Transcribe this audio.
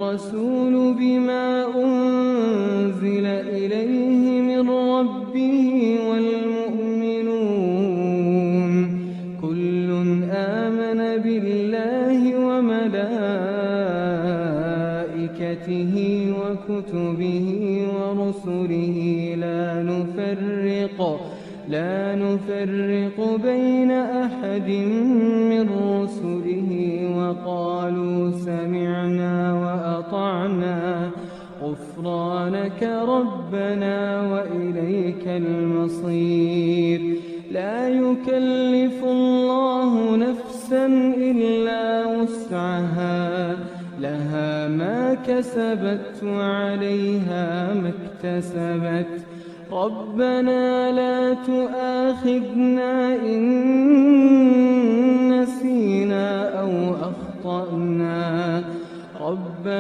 الرسول بما أنزل إليه من ربه والمؤمنون كل آمن بالله وملائكته وكتبه ورسله لا نفرق بين أحد من رسله وقالوا سمعنا وأطعنا غفرانك ربنا وإليك المصير. لا يكلف الله نفسا إلا وسعها لها ما كسبت وعليها ما اكتسبت ربنا لا تؤاخذنا إن نسينا أو أخطأنا ربنا